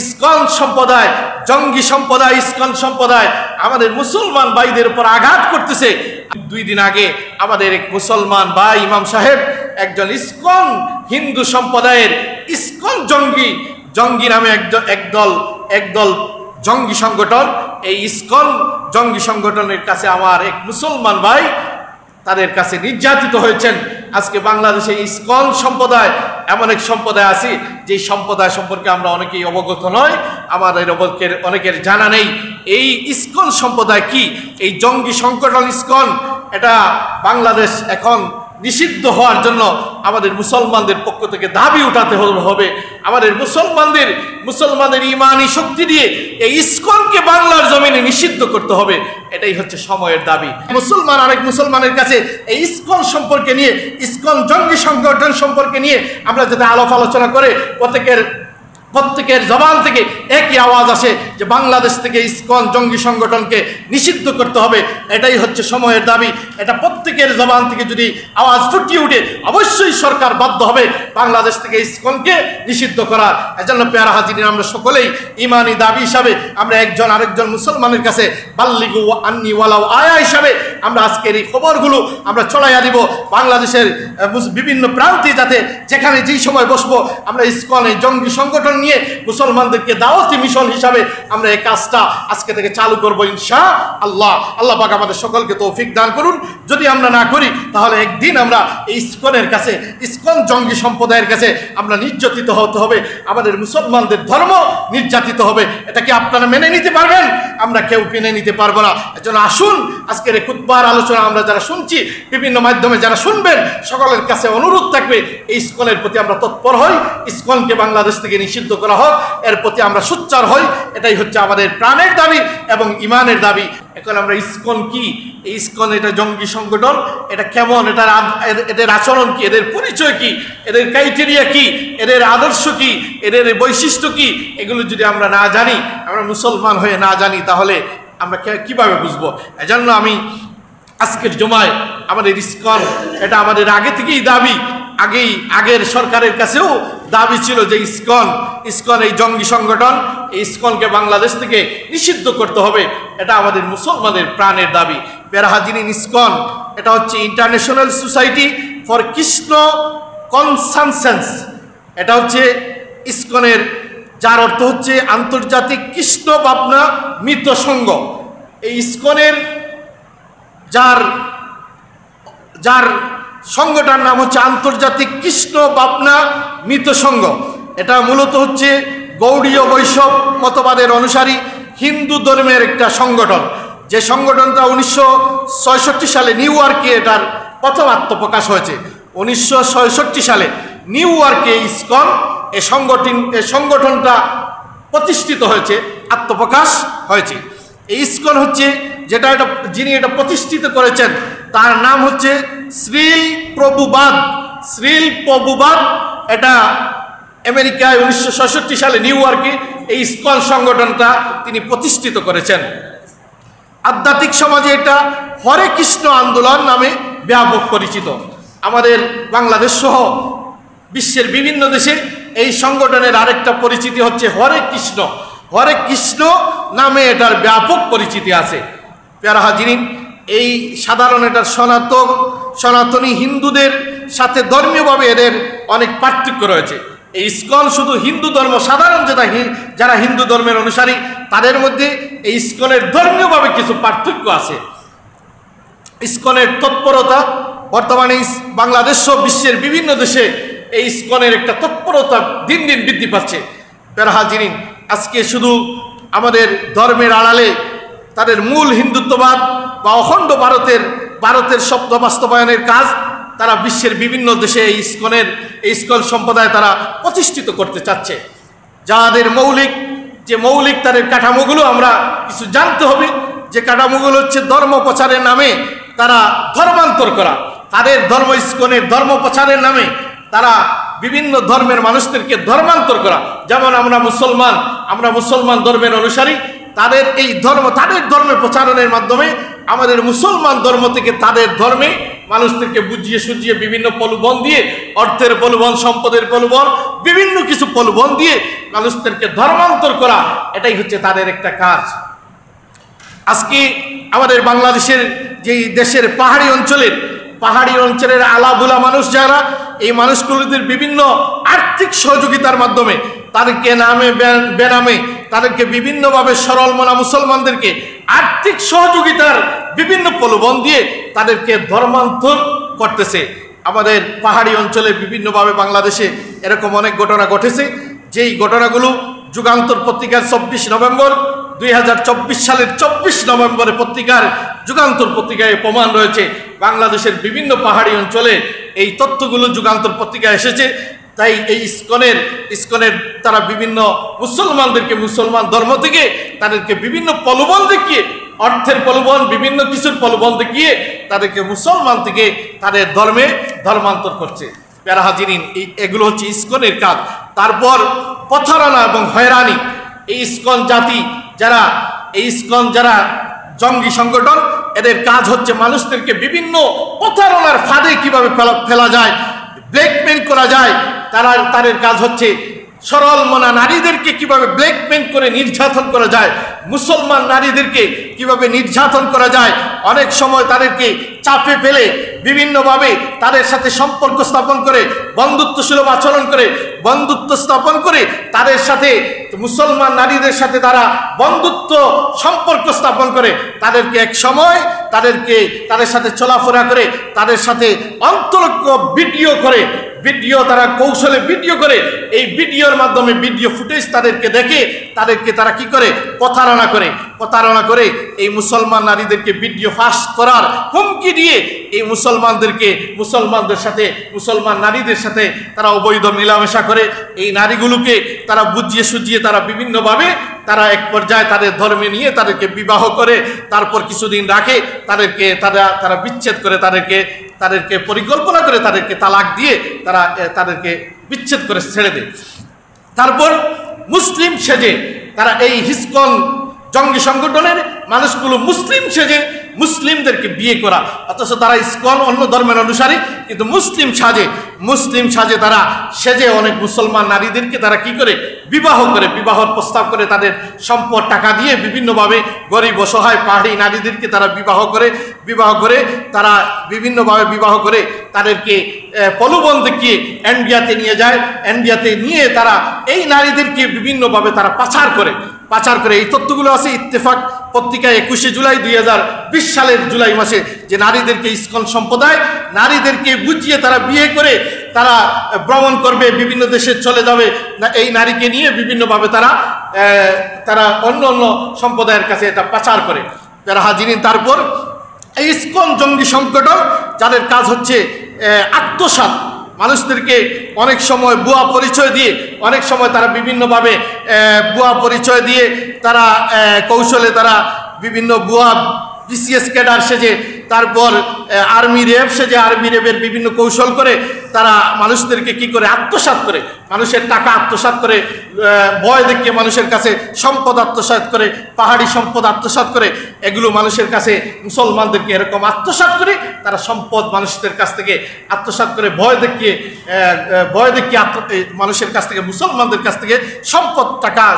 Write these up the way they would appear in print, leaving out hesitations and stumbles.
ISKCON সম্প্রদায়, জঙ্গি সম্প্রদায়, ইসকন সম্প্রদায় আমাদের মুসলমান ভাইদের উপর আঘাত করতেছে। 2 দিন আগে আমাদের এক মুসলমান ভাই ইমাম সাহেব একজন ইসকন হিন্দু সম্প্রদায়ের ইসকন জঙ্গি নামে একদল জঙ্গি সংগঠন, এই ইসকন জঙ্গি সংগঠনের কাছে আমার এক মুসলমান ভাই তাদের কাছে নির্যাতিত হয়েছেন। আজকে বাংলাদেশে ইসকন সম্প্রদায় এমন এক সম্প্রদায় আছে যে সম্প্রদায় সম্পর্কে আমরা অনেকেই অবগত নয়, আমাদের অনেকের জানা নেই। এই ইসকন সম্প্রদায় কি, এই জঙ্গি সংগঠন ইসকন, এটা বাংলাদেশ এখন নিষিদ্ধ হওয়ার জন্য আমাদের মুসলমানদের পক্ষ থেকে দাবি উঠাতে হবে। আমাদের মুসলমানদের ইমানি শক্তি দিয়ে এই ইসকনকে বাংলার জমিনে নিষিদ্ধ করতে হবে। এটাই হচ্ছে সময়ের দাবি। মুসলমান আরেক মুসলমানের কাছে এই ইসকন সম্পর্কে নিয়ে, ইসকন জঙ্গি সংগঠন সম্পর্কে নিয়ে আমরা যাতে আলোচনা করে প্রত্যেকের জবান থেকে একই আওয়াজ আসে যে বাংলাদেশ থেকে ইসকন জঙ্গি সংগঠনকে নিষিদ্ধ করতে হবে। এটাই হচ্ছে সময়ের দাবি। এটা প্রত্যেকের জবান থেকে যদি আওয়াজ ফুটিয়ে উঠে অবশ্যই সরকার বাধ্য হবে বাংলাদেশ থেকে ইসকনকে নিষিদ্ধ করার। এজন্য পেয়ারা হাজিরিন, আমরা সকলেই ইমানি দাবি হিসাবে আমরা একজন আরেকজন মুসলমানের কাছে বাল্লিগু আন্নি ওয়ালাউ আয়া হিসাবে আমরা আজকের এই খবরগুলো আমরা ছড়াইয়া দিব বাংলাদেশের বিভিন্ন প্রান্তে, যাতে যেখানে যেই সময় বসবো আমরা ইসকন এই জঙ্গি সংগঠন নিয়ে মুসলমানদেরকে দাওয়াতি মিশন হিসাবে আমরা এই কাজটা আজকে থেকে চালু করব ইনশাআল্লাহ। আল্লাহ পাক আমাদের সকলকে তৌফিক দান করুন। যদি আমরা না করি তাহলে একদিন আমরা এই ইসকনের কাছে, ইসকন জঙ্গি সম্প্রদায়ের কাছে আমরা নির্যাতিত হতে হবে, আমাদের মুসলমানদের ধর্ম নির্যাতিত হবে। এটা কি আপনারা মেনে নিতে পারবেন? আমরা কেউ মেনে নিতে পারবো না। এজন্য আসুন আজকের এই খুতবার আলোচনা আমরা যারা শুনছি, বিভিন্ন মাধ্যমে যারা শুনবেন, সকলের কাছে অনুরোধ থাকবে এই ইসকনের প্রতি আমরা তৎপর হই, ইসকনকে বাংলাদেশ থেকে নিষিদ্ধ করা হোক, এর প্রতি আমরা সোচ্চার হই। এটাই হচ্ছে আমাদের প্রাণের দাবি এবং ইমানের দাবি। এখন আমরা ইসকন কি, এই ইসকন এটা জঙ্গি সংগঠন, এটা কেমন, এদের আচরণ কি, এদের পরিচয় কি, এদের ক্রাইটেরিয়া কি, এদের আদর্শ কি, এদের বৈশিষ্ট্য কি, এগুলো যদি আমরা না জানি, আমরা মুসলমান হয়ে না জানি, তাহলে আমরা কিভাবে বুঝবো? এজন্য আমি আজকের জমায় আমাদের ইসকন, এটা আমাদের আগে থেকেই দাবি, আগের সরকারের কাছেও দাবি ছিল যে ইসকন এই জঙ্গি সংগঠন, এই ইসকনকে বাংলাদেশ থেকে নিষিদ্ধ করতে হবে। এটা আমাদের মুসলমানের প্রাণের দাবি। পেয়ারা হাজিরিন, ইসকন এটা হচ্ছে ইন্টারন্যাশনাল সোসাইটি ফর কৃষ্ণ কনসানসেন্স। এটা হচ্ছে ইসকনের, যার অর্থ হচ্ছে আন্তর্জাতিক কৃষ্ণ ভাবনা মৃত সংঘ। এই ইসকনের যার সংঘটার নাম হচ্ছে আন্তর্জাতিক কৃষ্ণ ভাবনা মৃত সংঘ। এটা মূলত হচ্ছে গৌড়ীয় বৈষ্ণব মতবাদের অনুসারী হিন্দু ধর্মের একটা সংগঠন, যে সংগঠনটা 1966 সালে নিউ ইয়র্কে এটার প্রথম আত্মপ্রকাশ হয়েছে। 1966 সালে নিউ ইয়র্কে ইসকন এই সংগঠনটা প্রতিষ্ঠিত হয়েছে, আত্মপ্রকাশ হয়েছে। এই ইসকন হচ্ছে যিনি এটা প্রতিষ্ঠিত করেছেন তার নাম হচ্ছে শ্রীল প্রভুবাদ। এটা আমেরিকায় 1966 সালে নিউ ইয়র্কে এই ইসকন সংগঠনটা তিনি প্রতিষ্ঠিত করেছেন। আধ্যাত্মিক সমাজে এটা হরে কৃষ্ণ আন্দোলন নামে ব্যাপক পরিচিত। আমাদের বাংলাদেশ সহ বিশ্বের বিভিন্ন দেশে এই সংগঠনের আরেকটা পরিচিতি হচ্ছে হরে কৃষ্ণ নামে এটার ব্যাপক পরিচিতি আছে। পেয়ারা হাজিরিন, এই সাধারণ এটার সনাতনী হিন্দুদের সাথে ধর্মীয়ভাবে এদের অনেক পার্থক্য রয়েছে। এই ইসকন শুধু হিন্দু ধর্ম, সাধারণ যারা হিন্দু ধর্মের অনুসারী তাদের মধ্যে এই ইসকনের ধর্মীয়ভাবে কিছু পার্থক্য আছে। ইসকনের তৎপরতা বর্তমানে বাংলাদেশ সহ বিশ্বের বিভিন্ন দেশে এই ইসকনের একটা তৎপরতা দিন দিন বৃদ্ধি পাচ্ছে। পেয়ারা হাজিরিন, আজকে শুধু আমাদের ধর্মের আড়ালে তাদের মূল হিন্দুত্ববাদ বা অখণ্ড ভারতের শব্দ বাস্তবায়নের কাজ তারা বিশ্বের বিভিন্ন দেশে এই ইসকন সম্প্রদায় তারা প্রতিষ্ঠিত করতে চাচ্ছে। যাদের মৌলিক তাদের কাঠামোগুলো আমরা কিছু জানতে হবে, যে কাঠামোগুলো হচ্ছে ধর্ম প্রচারের নামে তারা ধর্মান্তর করা, তাদের ইসকনের ধর্ম প্রচারের নামে তারা বিভিন্ন ধর্মের মানুষদেরকে ধর্মান্তর করা। যেমন আমরা মুসলমান ধর্মের অনুসারী, তাদের ধর্মে প্রচারণের মাধ্যমে আমাদের মুসলমান ধর্ম থেকে তাদের ধর্মে মানুষদেরকে বুঝিয়ে সুঝিয়ে বিভিন্ন প্রলোভন দিয়ে, অর্থের প্রলোভন, সম্পদের প্রলোভন, বিভিন্ন কিছু প্রলোভন দিয়ে মানুষদেরকে ধর্মান্তর করা, এটাই হচ্ছে তাদের একটা কাজ। আজকে আমাদের বাংলাদেশের যেই দেশের পাহাড়ি অঞ্চলের আলাভুলা মানুষ যারা, এই মানুষগুলোদের বিভিন্ন আর্থিক সহযোগিতার মাধ্যমে তাদেরকে নামে বেনামে তাদেরকে বিভিন্নভাবে সরল মনা মুসলমানদেরকে আর্থিক সহযোগিতার বিভিন্ন প্রলোভন দিয়ে তাদেরকে ধর্মান্তর করতেছে। আমাদের পাহাড়ি অঞ্চলে বিভিন্নভাবে বাংলাদেশে এরকম অনেক ঘটনা ঘটেছে, যেই ঘটনাগুলো যুগান্তর পত্রিকার 24 নভেম্বর 2024 সালের 24 নভেম্বরে পত্রিকার যুগান্তর পত্রিকায় প্রমাণ রয়েছে। বাংলাদেশের বিভিন্ন পাহাড়ি অঞ্চলে এই তথ্যগুলো যুগান্তর পত্রিকায় এসেছে। তাই এই ইসকনের তারা বিভিন্ন মুসলমানদেরকে মুসলমান ধর্ম থেকে তাদেরকে বিভিন্ন প্রলোভন দেখিয়ে, অর্থের প্রলোভন, বিভিন্ন কিছুর প্রলোভন দেখিয়ে তাদেরকে মুসলমান থেকে তাদের ধর্মে ধর্মান্তর করছে। প্যারা হাজিরিন, এগুলো হচ্ছে ইসকনের কাজ। তারপর প্রতারণা এবং হয়রানি। এই ইসকন জাতি যারা, এই ইসকন যারা জঙ্গি সংগঠন, এদের কাজ হচ্ছে মানুষদেরকে বিভিন্ন প্রতারণার ফাঁদে কিভাবে ফেলা যায়, ব্ল্যাকমেল করা যায়। তাদের কাজ হচ্ছে সরল মনা নারীদেরকে কিভাবে ব্ল্যাকমেল করে নির্যাতন করা যায়, মুসলমান নারীদেরকে কিভাবে নির্যাতন করা যায়। অনেক সময় তাদেরকে চাপে ফেলে বিভিন্নভাবে তাদের সাথে সম্পর্ক স্থাপন করে, বন্ধুত্বসুলভ আচরণ করে, বন্ধুত্ব স্থাপন করে তাদের সাথে, মুসলমান নারীদের সাথে তারা বন্ধুত্ব সম্পর্ক স্থাপন করে, তাদেরকে এক সময় তাদের সাথে চলাফেরা করে, তাদের সাথে অন্তরঙ্গ ভিডিও তারা কৌশলে ভিডিও করে, এই ভিডিওর মাধ্যমে ভিডিও ফুটেজ তাদেরকে দেখে তাদেরকে তারা কি করে, প্রতারণা করে এই মুসলমান নারীদেরকে ভিডিও ফাঁস করার হুমকি দিয়ে এই মুসলমানদের সাথে, মুসলমান নারীদের সাথে তারা অবৈধ মেলামেশা করে। এই নারীগুলোকে তারা বুঝিয়ে সুঝিয়ে তারা বিভিন্নভাবে তারা এক পর্যায়ে তাদের ধর্মে নিয়ে তাদেরকে বিবাহ করে, তারপর কিছুদিন রাখে তারা বিচ্ছেদ করে, তাদেরকে পরিকল্পনা করে তাদেরকে তালাক দিয়ে তাদেরকে বিচ্ছেদ করে ছেড়ে দেয়। তারপর মুসলিম সেজে তারা এই ইসকন জঙ্গি সংগঠনের মানুষগুলো মুসলিম সেজে মুসলিমদেরকে বিয়ে করা, অথচ তারা ইসকন অন্য ধর্মের অনুসারী, কিন্তু মুসলিম সাজে তারা সেজে অনেক মুসলমান নারীদেরকে তারা কি করে, বিবাহর প্রস্তাব করে, তাদের সম্পদ টাকা দিয়ে বিভিন্নভাবে গরিব অসহায় পাহাড়ি নারীদেরকে তারা বিবাহ করে তারা বিভিন্নভাবে বিবাহ করে তাদেরকে প্রলোভন দেখিয়ে ইন্ডিয়াতে নিয়ে যায়। ইন্ডিয়াতে নিয়ে তারা এই নারীদেরকে বিভিন্নভাবে তারা পাচার করে। এই তথ্যগুলো আছে ইত্তেফাক পত্রিকায় 21 জুলাই 2020 সালের জুলাই মাসে, যে নারীদেরকে ইসকন সম্প্রদায় নারীদেরকে বুঝিয়ে তারা বিয়ে করে তারা ভ্রমণ করবে, বিভিন্ন দেশে চলে যাবে, এই নারীকে নিয়ে বিভিন্নভাবে তারা অন্য সম্প্রদায়ের কাছে এটা পাচার করে। যারা হাজিরিন, তারপর এই ইসকন জঙ্গি সংগঠন যাদের কাজ হচ্ছে আত্মসাৎ, মানুষদেরকে অনেক সময় ভুয়া পরিচয় দিয়ে, অনেক সময় তারা বিভিন্নভাবে ভুয়া পরিচয় দিয়ে তারা কৌশলে তারা বিভিন্ন ভুয়া বিসিএস ক্যাডার সেজে, তারপর আর্মি রেপের বিভিন্ন কৌশল করে তারা মানুষদেরকে কি করে আত্মসাৎ করে, মানুষের টাকা আত্মসাৎ করে, ভয় দেখিয়ে মানুষের কাছে সম্পদ আত্মসাৎ করে, পাহাড়ি সম্পদ আত্মসাৎ করে, এগুলো মানুষের কাছে মুসলমানদেরকে এরকম আত্মসাৎ করে তারা সম্পদ মানুষদের কাছ থেকে আত্মসাৎ করে, ভয় দেখিয়ে মানুষের কাছ থেকে, মুসলমানদের কাছ থেকে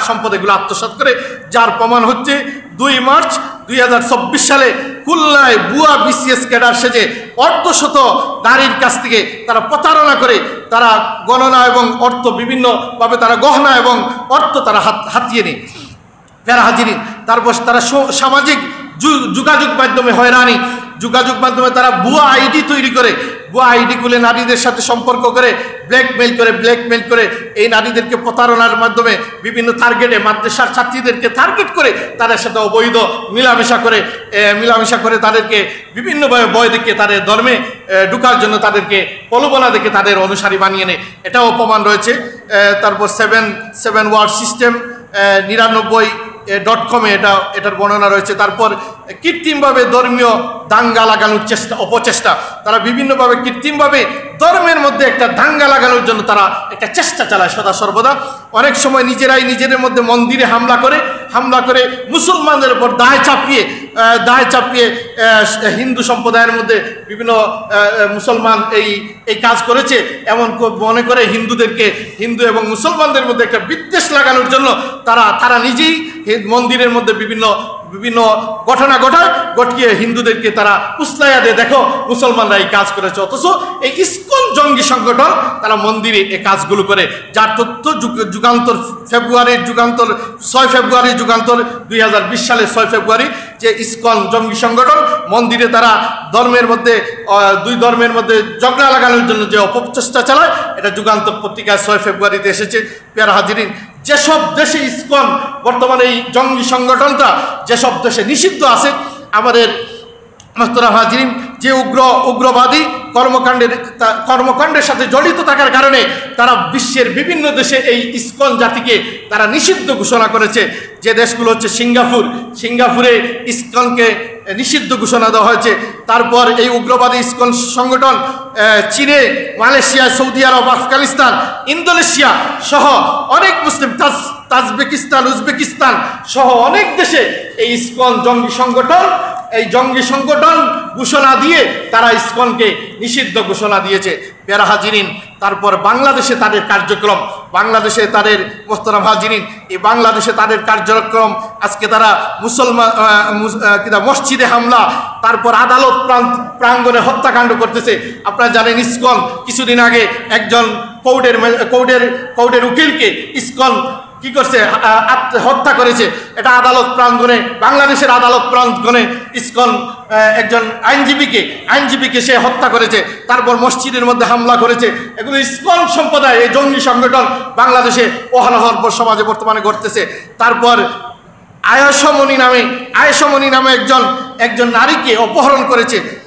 সম্পদ এগুলো আত্মসাৎ করে। যার প্রমাণ হচ্ছে 2 মার্চ 2024 সালে খুলনায় ভুয়া বিসিএস ক্যাডার সেজে অর্ধশত নারীর কাছ থেকে তারা প্রতারণা করে, তারা গণনা এবং অর্থ বিভিন্নভাবে তারা গহনা এবং অর্থ তারা হাতিয়ে নেয়। প্যারা হাজিরিন, তারপর তারা সামাজিক যোগাযোগ মাধ্যমে হয়রানি, যোগাযোগ মাধ্যমে তারা ভুয়া আইডি তৈরি করে, ভুয়া আইডি খুলে নারীদের সাথে সম্পর্ক করে ব্ল্যাকমেল করে এই নারীদেরকে প্রতারণার মাধ্যমে বিভিন্ন টার্গেটে মাদ্রাসার ছাত্রীদেরকে টার্গেট করে তাদের সাথে অবৈধ মিলামেশা করে তাদেরকে বিভিন্নভাবে ভয় দেখিয়ে তাদের ধর্মে ঢুকার জন্য তাদেরকে প্রলোভনা দেখে তাদের অনুসারী বানিয়ে নেয়, এটাও প্রমাণ রয়েছে। তারপর 7 ওয়ার্ড সিস্টেম 99.com এটার বর্ণনা রয়েছে। তারপর কৃত্রিমভাবে ধর্মীয় দাঙ্গা লাগানোর অপচেষ্টা, তারা বিভিন্নভাবে কৃত্রিমভাবে ধর্মের মধ্যে একটা দাঙ্গা লাগানোর জন্য তারা একটা চেষ্টা চালায় সদা সর্বদা। অনেক সময় নিজেদের মধ্যে মন্দিরে হামলা করে মুসলমানদের উপর দায় চাপিয়ে দায় চাপিয়ে হিন্দু সম্প্রদায়ের মধ্যে বিভিন্ন মুসলমান এই কাজ করেছে, এমন মনে করে হিন্দু এবং মুসলমানদের মধ্যে একটা বিদ্বেষ লাগানোর জন্য তারা নিজেই মন্দিরের মধ্যে বিভিন্ন ঘটনা ঘটিয়ে হিন্দুদেরকে তারা উস্কাইয়া দেয়, দেখো মুসলমানরা এই কাজ করেছে। অথচ এই ইসকন জঙ্গি সংগঠন তারা মন্দিরে এই কাজগুলো করে, যার তথ্য যুগান্তর 6 ফেব্রুয়ারি যুগান্তর 2020 সালের 6 ফেব্রুয়ারি যে ইসকন জঙ্গি সংগঠন মন্দিরে তারা দুই ধর্মের মধ্যে ঝগড়া লাগানোর জন্য যে অপপ্রচেষ্টা চালায়, এটা যুগান্তর পত্রিকায় 6 ফেব্রুয়ারিতে এসেছে। প্যারা হাজিরিন, যেসব দেশে ইসকন বর্তমানে এই জঙ্গি সংগঠনটা যেসব দেশে নিষিদ্ধ আছে, আমাদের মাস্টার হাজিরিন যে উগ্রবাদী কর্মকাণ্ডের সাথে জড়িত থাকার কারণে তারা বিশ্বের বিভিন্ন দেশে এই ইসকন জাতিকে তারা নিষিদ্ধ ঘোষণা করেছে। যে দেশগুলো হচ্ছে সিঙ্গাপুরে ইসকনকে নিষিদ্ধ ঘোষণা দেওয়া হয়েছে। তারপর এই উগ্রবাদী ইসকন সংগঠন চীনে, মালয়েশিয়া, সৌদি আরব, আফগানিস্তান, ইন্দোনেশিয়া সহ অনেক মুসলিম, তাজবেকিস্তান, উজবেকিস্তান সহ অনেক দেশে এই ইসকন জঙ্গি সংগঠন ঘোষণা দিয়ে তারা ইসকনকে নিষিদ্ধ ঘোষণা দিয়েছে। প্যারা হাজিরিন, তারপর বাংলাদেশে তাদের কার্যক্রম, এই বাংলাদেশে তাদের কার্যক্রম আজকে তারা মসজিদে হামলা, তারপর আদালত প্রাঙ্গণে হত্যাকাণ্ড করতেছে। আপনারা জানেন ইসকন কিছুদিন আগে একজন কোর্টের উকিলকে ইসকন কি করছে, হত্যা করেছে। এটা বাংলাদেশের আদালত প্রাঙ্গণে ইসকন একজন আইনজীবীকে সে হত্যা করেছে। তারপর মসজিদের মধ্যে হামলা করেছে। এগুলো ইসকন সম্প্রদায়, এই জঙ্গি সংগঠন বাংলাদেশে অহরহ সমাজে বর্তমানে ঘটতেছে। তারপর আয়েশা মনি নামে একজন নারীকে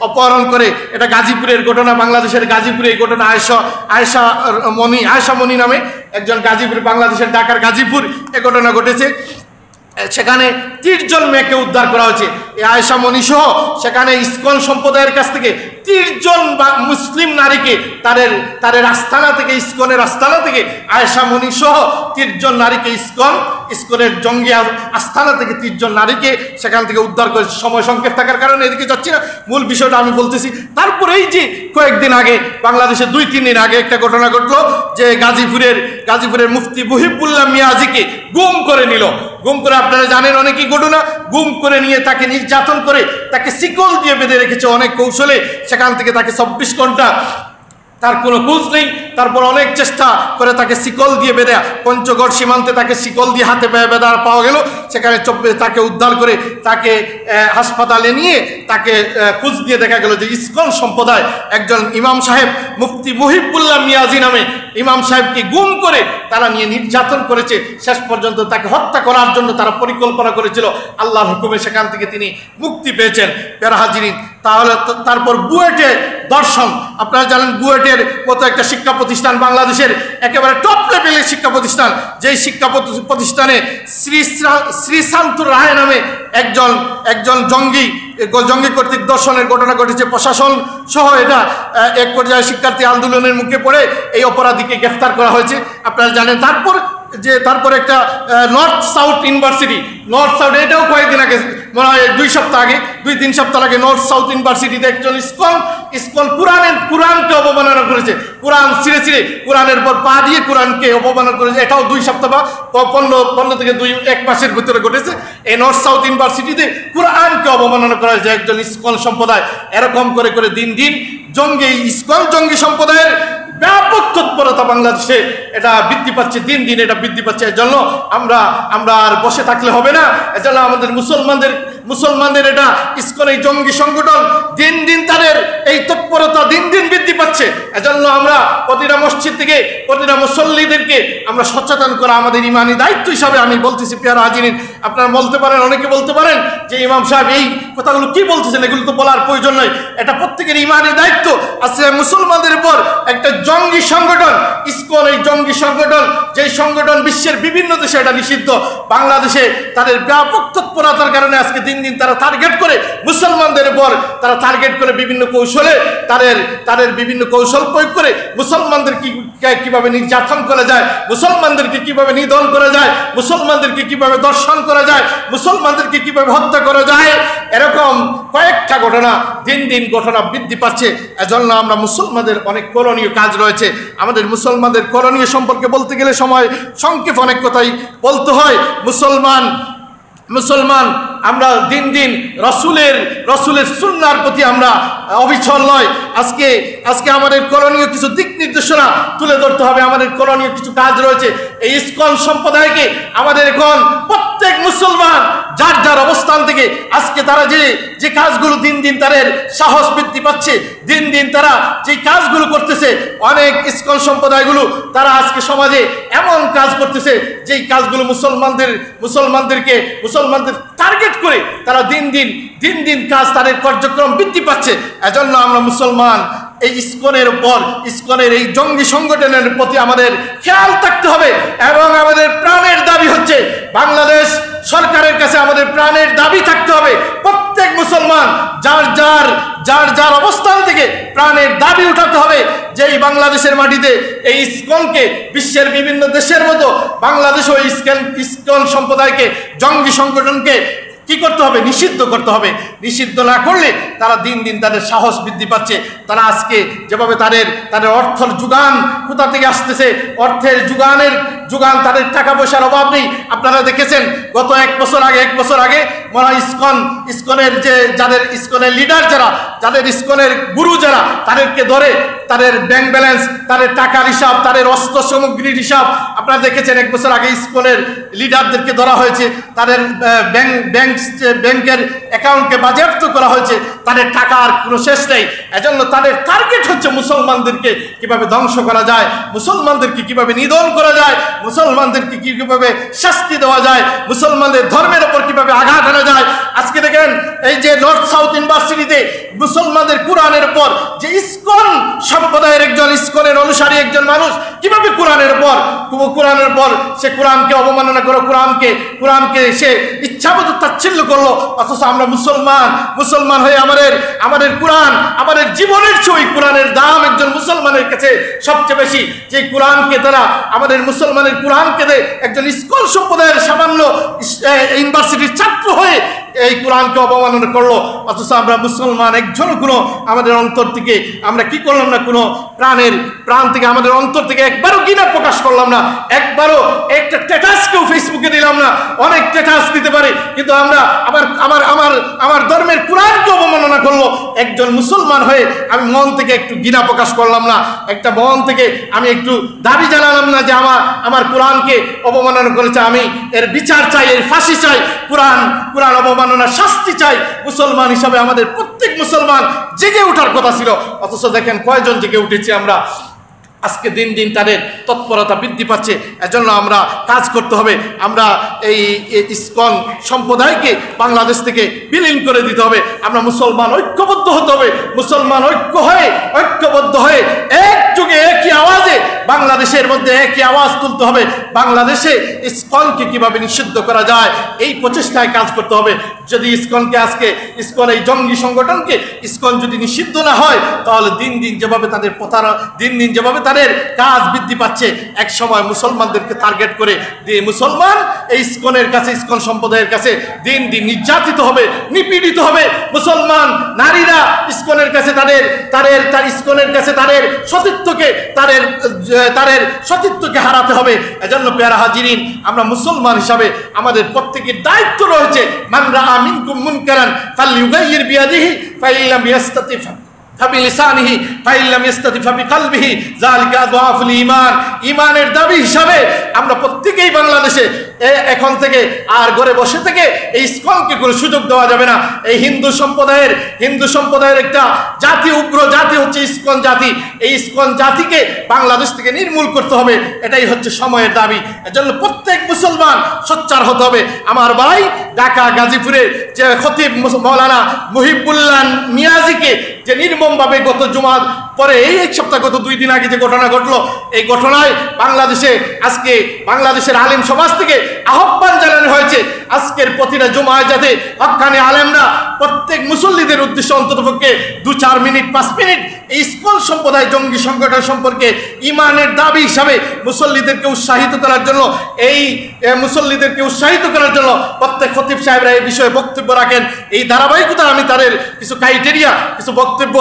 অপহরণ করে, এটা গাজীপুরের ঘটনা, বাংলাদেশের গাজীপুরে এই ঘটনা। আয়েশা মনি নামে একজন বাংলাদেশের ঢাকার গাজীপুর এ ঘটনা ঘটেছে। সেখানে 30 জন মেয়েকে উদ্ধার করা হয়েছে। এই আয়েশা মনি সহ সেখানে ইসকন সম্প্রদায়ের কাছ থেকে 30 জন মুসলিম নারীকে তাদের ইসকনের আস্তানা থেকে আয়েশা মনি সহ 30 জন নারীকে ইসকনের জঙ্গি আস্তানা থেকে 30 জন নারীকে সেখান থেকে উদ্ধার করেছে। সময় সংক্ষেপ থাকার কারণে এদিকে যাচ্ছি না, মূল বিষয়টা আমি বলতেছি। তারপরে এই যে কয়েকদিন আগে বাংলাদেশে 2-3 দিন আগে একটা ঘটনা ঘটলো, যে গাজীপুরের মুফতি মুহিবুল্লাহ মিয়াজিকে গুম করে আপনারা জানেন অনেকেই ঘটনা, গুম করে নিয়ে তাকে নির্যাতন করে তাকে শিকল দিয়ে বেঁধে রেখেছে অনেক কৌশলে। সেখান থেকে তাকে 24 ঘন্টা তার কোনো খোঁজ নেই। তারপর অনেক চেষ্টা করে তাকে শিকল দিয়ে বেঁধে পঞ্চগড় সীমান্তে তাকে শিকল দিয়ে হাতে পায়ে বেঁধা পাওয়া গেল। সেখানে তাকে উদ্ধার করে তাকে হাসপাতালে নিয়ে তাকে খোঁজ দিয়ে দেখা গেল যে ইসকন সম্প্রদায় একজন ইমাম সাহেব মুফতি মুহিবুল্লাহ মিয়াজি নামে ইমাম সাহেবকে গুম করে তারা নিয়ে নির্যাতন করেছে। শেষ পর্যন্ত তাকে হত্যা করার জন্য তারা পরিকল্পনা করেছিল। আল্লাহর হুকুমে সেখান থেকে তিনি মুক্তি পেয়েছেন। প্যারা হাজিরিন, তারপর বুয়েটে দর্শন, আপনারা জানেন বুয়েটের মতো একটা শিক্ষা প্রতিষ্ঠান বাংলাদেশের একেবারে টপ লেভেলের শিক্ষা প্রতিষ্ঠান, যেই শিক্ষা প্রতিষ্ঠানে শ্রী শান্তুর রায় নামে একজন জঙ্গি কর্তৃক দর্শনের ঘটনা ঘটেছে। প্রশাসন সহ এটা এক পর্যায়ে শিক্ষার্থী আন্দোলনের মুখে পড়ে এই অপরাধীকে গ্রেফতার করা হয়েছে। আপনারা জানেন তারপর একটা নর্থ সাউথ ইউনিভার্সিটি, এটাও কয়েকদিন আগে মনে হয় 2-3 সপ্তাহ আগে নর্থ সাউথ ইউনিভার্সিটিতে একজন ইসকন কোরআনকে অবমাননা করেছে। কোরআন ছিঁড়ে কোরআনের পর পা দিয়ে কোরআনকে অবমাননা করেছে। এটাও 2 সপ্তাহ বা 15 থেকে 1 মাসের ভিতরে ঘটেছে। এই নর্থ সাউথ ইউনিভার্সিটিতে কোরআনকে অবমাননা করা হয়েছে একজন ইসকন সম্প্রদায়। এরকম করে দিন ইসকন জঙ্গি সম্প্রদায়ের ব্যাপক তৎপরতা বাংলাদেশে এটা বৃদ্ধি পাচ্ছে, দিন এটা বৃদ্ধি পাচ্ছে। এজন্য আমরা আর বসে থাকলে হবে না। এজন্য আমাদের মুসলমানদের এটা ইসকন এই জঙ্গি সংগঠন দিন তাদের এই তৎপরতা দিন বৃদ্ধি পাচ্ছে। এজন্য আমরা প্রতিটা মসজিদ থেকে প্রতিটা মুসল্লিদেরকে আমরা সচেতন করা আমাদের ইমানি দায়িত্ব হিসাবে আমি বলতেছি। প্যারা হাজিরিন, আপনারা অনেকে বলতে পারেন যে ইমাম সাহেব এই কথাগুলো কি বলতেছেন, এগুলো তো বলার প্রয়োজন নয়। এটা প্রত্যেকের ইমানি দায়িত্ব আছে। মুসলমানদের উপর একটা জঙ্গি সংগঠন ইসকন, এই জঙ্গি সংগঠন, যেই সংগঠন বিশ্বের বিভিন্ন দেশে এটা নিষিদ্ধ, বাংলাদেশে তাদের ব্যাপক তৎপরতার কারণে আজকে দিন দিন তারা টার্গেট করে মুসলমানদের উপর, তারা টার্গেট করে বিভিন্ন কৌশলে তাদের বিভিন্ন কৌশল প্রয়োগ করে মুসলমানদের কিভাবে নির্যাতন করা যায়, মুসলমানদেরকে কিভাবে নিধন করা যায়, মুসলমানদেরকে কিভাবে দর্শন করা যায়, মুসলমানদেরকে কিভাবে হত্যা করা যায়, এরকম কয়েকটা ঘটনা দিন দিন ঘটনা বৃদ্ধি পাচ্ছে। এজন্য আমরা মুসলমানদের অনেক করণীয় কাজ রয়েছে। আমাদের মুসলমানদের করণীয় সম্পর্কে বলতে গেলে সময় সংক্ষেপ, অনেক কথাই বলতে হয়। মুসলমান আমরা দিন দিন রসুলের সুন্নাহর প্রতি আমরা অবিচল নয়। আজকে আমাদের করণীয় কিছু দিক নির্দেশনা তুলে ধরতে হবে। আমাদের করণীয় কিছু কাজ রয়েছে। এই ইসকন সম্প্রদায়কে আমাদের এখন প্রত্যেক মুসলমান যার যার অবস্থান থেকে আজকে তারা যে কাজগুলো দিন দিন তাদের সাহস বৃদ্ধি পাচ্ছে, দিন দিন তারা যে কাজগুলো করতেছে, অনেক ইসকন সম্প্রদায়গুলো তারা আজকে সমাজে এমন কাজ করতেছে যেই কাজগুলো মুসলমানদের টার্গেট করে তারা দিন দিন কাজ, তাদের কার্যক্রম বৃদ্ধি পাচ্ছে। এজন্য আমরা মুসলমান এই ইসকনের এই জঙ্গি সংগঠনের প্রতি আমাদের খেয়াল থাকতে হবে। এবং আমাদের প্রাণের দাবি হচ্ছে, বাংলাদেশ সরকারের কাছে আমাদের প্রাণের দাবি থাকতে হবে, প্রত্যেক মুসলমান যার যার অবস্থান থেকে প্রাণের দাবি উঠাতে হবে যে এই বাংলাদেশের মাটিতে এই ইসকনকে বিশ্বের বিভিন্ন দেশের মতো বাংলাদেশও ইসকন সম্প্রদায়কে, জঙ্গি সংগঠনকে কি করতে হবে? নিষিদ্ধ করতে হবে। নিষিদ্ধ না করলে তারা দিন দিন তাদের সাহস বৃদ্ধি পাচ্ছে। তারা আজকে যেভাবে তাদের অর্থের যোগান কোথা থেকে আসতেছে, অর্থের যোগান, তাদের টাকা পয়সার অভাব নেই। আপনারা দেখেছেন গত এক বছর আগে মনে ইসকনের যাদের ইসকনের লিডার যাদের ইসকনের গুরু তাদেরকে ধরে তাদের ব্যাংক ব্যালেন্স, তাদের টাকার হিসাব, তাদের অস্ত্র সামগ্রীর হিসাব আপনারা দেখেছেন। এক বছর আগে ইসকনের লিডারদেরকে ধরা হয়েছে, তাদের ব্যাংকের অ্যাকাউন্টকে বাজেয়াপ্ত করা হয়েছে, তাদের টাকার কোনো শেষ নেই। এজন্য তাদের টার্গেট হচ্ছে মুসলমানদেরকে কিভাবে ধ্বংস করা যায়, মুসলমানদেরকে কিভাবে নিধন করা যায়, মুসলমানদেরকে কিভাবে শাস্তি দেওয়া যায়, মুসলমানদের ধর্মের ওপর কিভাবে আঘাত আনা যায়। আজকে দেখেন এই যে নর্থ সাউথ ইউনিভার্সিটিতে মুসলমানদের কোরআনের উপর যে ইসকন সম্প্রদায়ের ইসকনের অনুসারী একজন মানুষ কিভাবে কোরআনের পর সে কোরআনকে অবমাননা করলো, কোরআনকে সে ইচ্ছামতো তাচ্ছিল্য করলো। অথচ আমরা মুসলমান হয়ে আমাদের কোরআন, আমাদের জীবনের চেয়ে কোরআনের দাম একজন মুসলমানের কাছে সবচেয়ে বেশি। যে কোরআনকে তারা আমাদের মুসলমানের কোরআনকে একজন ইসকন সম্প্রদায়ের সামান্য ইউনিভার্সিটির ছাত্র হয়ে এই কোরআনকে অবমাননা করলো। অথচ আমরা মুসলমান একজনও কোনো আমাদের অন্তর থেকে আমরা কি করলাম না, কোনো প্রাণ থেকে আমাদের অন্তর থেকে একবারও ঘৃণা প্রকাশ করলাম না, একবারও একটা স্ট্যাটাসকেও ফেসবুকে দিলাম না। অনেক স্ট্যাটাস দিতে পারি, কিন্তু আমরা আমার ধর্মের কোরআনকে অবমাননা করলো। একজন মুসলমান হয়ে আমি মন থেকে একটু ঘৃণা প্রকাশ করলাম না, একটা মন থেকে আমি একটু দাবি জানালাম না যে আমার কোরআনকে অবমাননা করেছে, আমি এর বিচার চাই, এর ফাঁসি চাই, কোরআন অবমাননার শাস্তি চাই। মুসলমান হিসাবে আমাদের প্রত্যেক মুসলমান জেগে ওঠার কথা ছিল। অথচ দেখেন কয়জন জেগে উঠেছি আমরা। আজকে দিন দিন তাদের তৎপরতা বৃদ্ধি পাচ্ছে। এজন্য আমরা কাজ করতে হবে। আমরা এই ইসকন সম্প্রদায়কে বাংলাদেশ থেকে বিলীন করে দিতে হবে। আমরা মুসলমান ঐক্যবদ্ধ হতে হবে। মুসলমান ঐক্যবদ্ধ হয়ে একযোগে একই আওয়াজে বাংলাদেশের মধ্যে একই আওয়াজ তুলতে হবে। বাংলাদেশে ইসকনকে কিভাবে নিষিদ্ধ করা যায় এই প্রচেষ্টায় কাজ করতে হবে। যদি ইসকন এই জঙ্গি সংগঠনকে ইসকন যদি নিষিদ্ধ না হয়, তাহলে দিন দিন যেভাবে তাদের যেভাবে তাদের কাজ বৃদ্ধি পাচ্ছে, এক সময় মুসলমানদেরকে টার্গেট করে দিয়ে মুসলমান এই ইসকন সম্প্রদায়ের কাছে দিন দিন নির্যাতিত হবে, নিপীড়িত হবে। মুসলমান নারীরা ইসকনের কাছে তাদের সতীত্বকে হারাতে হবে। এজন্য প্যারা হাজিরিন, আমরা মুসলমান হিসাবে আমাদের প্রত্যেকের দায়িত্ব রয়েছে। মান রাআ মিনকুম মুনকারান ফালইউগাইয়ির বিয়াদিহি ফাইন লাম ইয়াস্তাতি ফাবিলিসানিহি ফাইন লাম ইয়াস্তাতি ফাবিকলবিহি যালিকা আযওয়াফুল ঈমান। ঈমানের দাবি হিসাবে আমরা প্রত্যেকেই বাংলাদেশে এখন থেকে আর ঘরে বসে থেকে এই ইসকনকে কোনো সুযোগ দেওয়া যাবে না। এই হিন্দু সম্প্রদায়ের একটা জাতি, উগ্র জাতি হচ্ছে ইসকন জাতি। এই ইসকন জাতিকে বাংলাদেশ থেকে নির্মূল করতে হবে, এটাই হচ্ছে সময়ের দাবি। এজন্য প্রত্যেক মুসলমান সোচ্চার হতে হবে। আমার ভাই ঢাকা গাজীপুরের যে খতিব মৌলানা মুহিবুল্লাহ নিয়াজিকে যে নির্মমভাবে গত জুমার পরে এই এক সপ্তাহ গত 2 দিন আগে যে ঘটনা ঘটলো, এই ঘটনায় বাংলাদেশে আজকে বাংলাদেশের আলেম সমাজ থেকে আহ্বান জানানো হয়েছে আজকের প্রতিটা জুমায় যাতে হক্কানি আলেমরা প্রত্যেক মুসল্লিদের উদ্দেশ্যে অন্ততপক্ষে 2-4 মিনিট 5 মিনিট এই ইসকন সম্প্রদায় জঙ্গি সংগঠন সম্পর্কে ইমানের দাবি হিসাবে মুসল্লিদেরকে উৎসাহিত করার জন্য প্রত্যেক খতিব সাহেবরা এই বিষয়ে বক্তব্য রাখেন। এই ধারাবাহিকতা আমি তাদের কিছু ক্রাইটেরিয়া, কিছু বক্তব্য,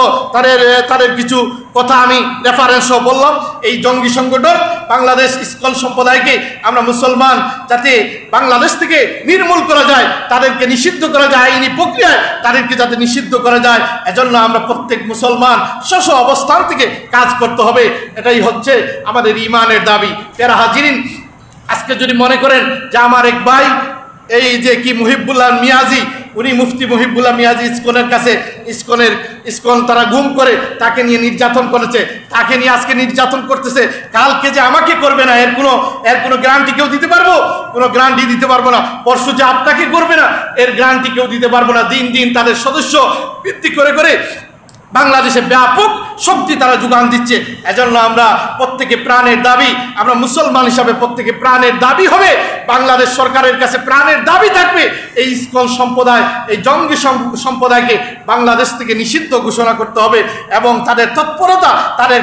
তাদের কিছু কথা আমি রেফারেন্সও বললাম। এই জঙ্গি সংগঠন বাংলাদেশ ইসকন সম্প্রদায়কে আমরা মুসলমান যাতে বাংলাদেশ থেকে নির্মূল করা যায়, তাদেরকে নিষিদ্ধ করা যায়, আইনি প্রক্রিয়ায় তাদেরকে যাতে নিষিদ্ধ করা যায়, এজন্য আমরা প্রত্যেক মুসলমান স্ব অবস্থান থেকে কাজ করতে হবে। এটাই হচ্ছে আমাদের ইমানের দাবি। প্যারা হাজিরিন, আজকে যদি মনে করেন যে আমার এক ভাই এই যে কি মুহিবুল্লাহ মিয়াজি, উনি মুফতি মুহিবুল্লাহ মিয়াজি ইসকনের কাছে ইসকন তারা গুম করে তাকে নিয়ে নির্যাতন করেছে, তাকে নিয়ে আজকে নির্যাতন করতেছে, কালকে যে আমাকে করবে না এর কোনো গ্যারান্টি কেউ দিতে পারবো? কোনো গ্যারান্টি দিতে পারবো না। পরশু যে আপনাকে করবে না এর গ্যারান্টি কেউ দিতে পারবো না। দিন দিন তাদের সদস্য বৃদ্ধি করে বাংলাদেশে ব্যাপক শক্তি তারা যোগান দিচ্ছে। এজন্য আমরা প্রত্যেকে প্রাণের দাবি, আমরা মুসলমান হিসাবে প্রত্যেকে প্রাণের দাবি হবে, বাংলাদেশ সরকারের কাছে প্রাণের দাবি থাকবে এই ইসকন সম্প্রদায়, এই জঙ্গি সম্প্রদায়কে বাংলাদেশ থেকে নিষিদ্ধ ঘোষণা করতে হবে এবং তাদের তৎপরতা, তাদের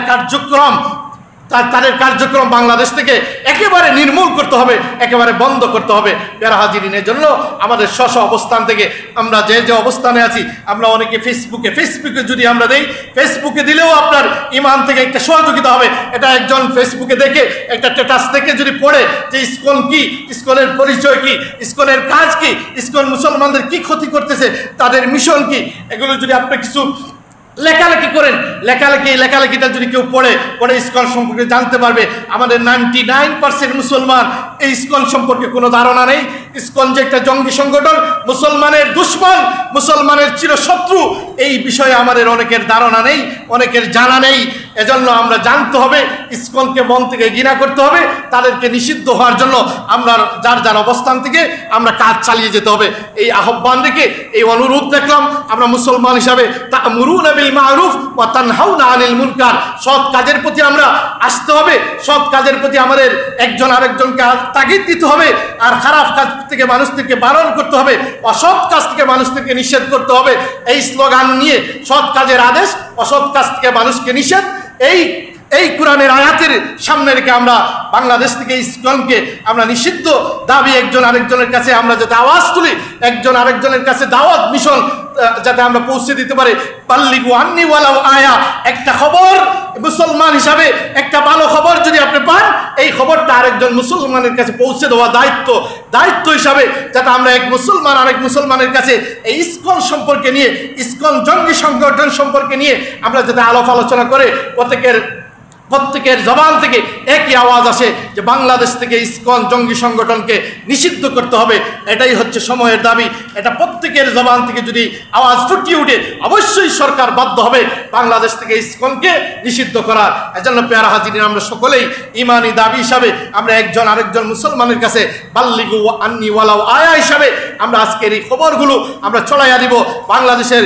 কার্যক্রম বাংলাদেশ থেকে একেবারে নির্মূল করতে হবে, একেবারে বন্ধ করতে হবে। প্যারা হাজিরিনের জন্য আমাদের স্ব অবস্থান থেকে আমরা যে অবস্থানে আছি, আমরা অনেকে ফেসবুকে যদি আমরা দেই, ফেসবুকে দিলেও আপনার ইমান থেকে একটা সহযোগিতা হবে। এটা একজন ফেসবুকে দেখে একটা স্ট্যাটাস দেখে যদি পড়ে যে ইসকন কি, ইসকনের পরিচয় কি, ইসকনের কাজ কি, ইসকন মুসলমানদের কি ক্ষতি করতেছে, তাদের মিশন কি, এগুলো যদি আপনি কিছু লেখালেখি করেন, লেখালেখিটা যদি কেউ পড়ে ইসকন সম্পর্কে জানতে পারবে। আমাদের 99% মুসলমান এই ইসকন সম্পর্কে কোনো ধারণা নেই। ইসকন যে একটা জঙ্গি সংগঠন, মুসলমানের দুশ্মন, মুসলমানের চিরশত্রু, এই বিষয়ে আমাদের অনেকের ধারণা নেই, অনেকের জানা নেই। এজন্য আমরা জানতে হবে, ইসকনকে মন থেকে ঘৃণা করতে হবে, তাদেরকে নিষিদ্ধ হওয়ার জন্য আমরা যার অবস্থান থেকে আমরা কাজ চালিয়ে যেতে হবে। এই আহ্বান রেখে এই অনুরোধ দেখলাম আমরা মুসলমান হিসাবে তা'মুরুনা বিল মা'রুফ ওয়া তানহাউনা আনিল মুনকার, সৎ কাজের প্রতি আমরা আসতে হবে, সৎ কাজের প্রতি আমাদের একজন আরেকজনকে তাগিদ দিতে হবে, আর খারাপ কাজ থেকে মানুষদেরকে বারণ করতে হবে, অসৎ কাজ থেকে মানুষদেরকে নিষেধ করতে হবে। এই স্লোগান নিয়ে সৎ কাজের আদেশ, অসৎ কাজ থেকে মানুষকে নিষেধ, এই কোরআনের আয়াতের সামনে রেখে আমরা বাংলাদেশ থেকে ইসকনকে আমরা নিষিদ্ধ দাবি একজন আরেকজনের কাছে আমরা যাতে আওয়াজ তুলি, একজন আরেকজনের কাছে দাওয়াত মিশন যাতে আমরা পৌঁছে দিতে পারি। বাল্লিগু আন্নি ওয়ালাউ আয়া, একটা খবর মুসলমান হিসাবে একটা ভালো খবর যদি আপনি পান, এই খবরটা আরেকজন মুসলমানের কাছে পৌঁছে দেওয়া দায়িত্ব হিসাবে যাতে আমরা এক মুসলমান আরেক মুসলমানের কাছে এই ইসকন সম্পর্কে নিয়ে, ইসকন জঙ্গি সংগঠন সম্পর্কে নিয়ে আমরা যাতে আলাপ আলোচনা করে প্রত্যেকের জবান থেকে একই আওয়াজ আসে যে বাংলাদেশ থেকে ইসকন জঙ্গি সংগঠনকে নিষিদ্ধ করতে হবে। এটাই হচ্ছে সময়ের দাবি। এটা প্রত্যেকের জবান থেকে যদি আওয়াজ ফুটিয়ে উঠে, অবশ্যই সরকার বাধ্য হবে বাংলাদেশ থেকে ইসকনকে নিষিদ্ধ করার। এজন্য প্যারা হাজিরিন, আমরা সকলেই ইমানি দাবি হিসাবে আমরা একজন আরেকজন মুসলমানের কাছে বাল্লিগু আন্নি ওয়ালাউ আয়া হিসাবে আমরা আজকের এই খবরগুলো আমরা ছড়াইয়া দিব বাংলাদেশের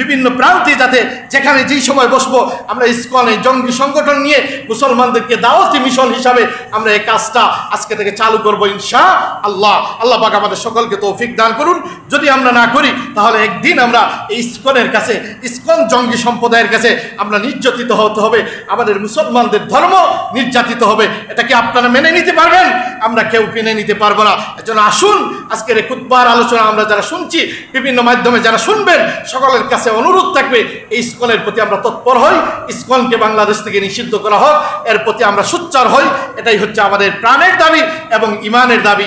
বিভিন্ন প্রান্তে, যাতে যেখানে যেই সময় বসবো আমরা ইসকন এই জঙ্গি সংগঠন নিয়ে মুসলমানদেরকে দাওয়াতি মিশন হিসাবে আমরা এই কাজটা আজকে থেকে চালু করবো ইনশাআল্লাহ। আল্লাহ পাক আমাদের সকলকে তৌফিক দান করুন। যদি আমরা না করি তাহলে একদিন আমরা এই ইসকনের কাছে, ইসকন জঙ্গি সম্প্রদায়ের কাছে আমরা নির্যাতিত হতে হবে, আমাদের মুসলমানদের ধর্ম নির্যাতিত হবে। এটা কি আপনারা মেনে নিতে পারবেন? আমরা কেউ মেনে নিতে পারবো না। এজন্য আসুন আজকের এই খুতবার আলোচনা আমরা যারা শুনছি, বিভিন্ন মাধ্যমে যারা শুনবেন, সকলের কাছে অনুরোধ থাকবে এই ইসকনের প্রতি আমরা তৎপর হই, ইসকনকে বাংলাদেশ থেকে নিষিদ্ধ করা হোক, এর প্রতি আমরা সোচ্চার হই। এটাই হচ্ছে আমাদের প্রাণের দাবি এবং ইমানের দাবি।